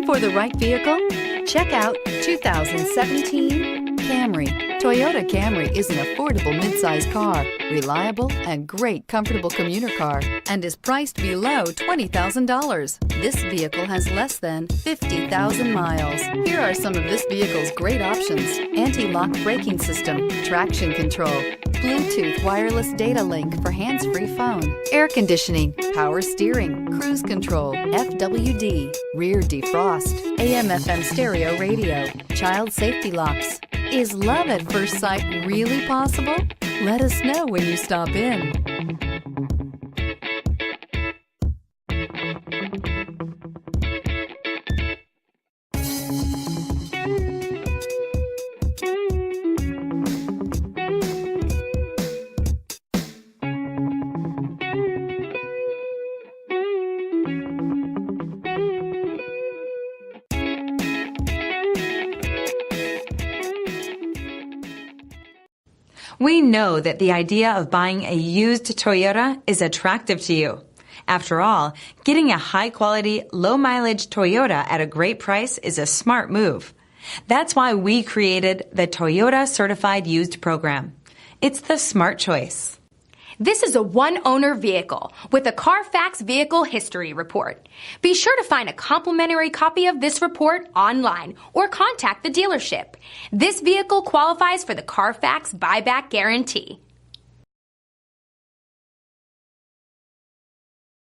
Looking for the right vehicle? Check out 2017 Camry. Toyota Camry is an affordable midsize car, reliable and great comfortable commuter car, and is priced below $20,000. This vehicle has less than 50,000 miles. Here are some of this vehicle's great options: anti-lock braking system, traction control, Bluetooth wireless data link for hands-free phone, air conditioning, power steering, cruise control, FWD, rear defrost, AM/FM stereo radio, child safety locks. Is love at first sight really possible? Let us know when you stop in. We know that the idea of buying a used Toyota is attractive to you. After all, getting a high-quality, low-mileage Toyota at a great price is a smart move. That's why we created the Toyota Certified Used Program. It's the smart choice. This is a one-owner vehicle with a Carfax Vehicle History Report. Be sure to find a complimentary copy of this report online or contact the dealership. This vehicle qualifies for the Carfax Buyback Guarantee.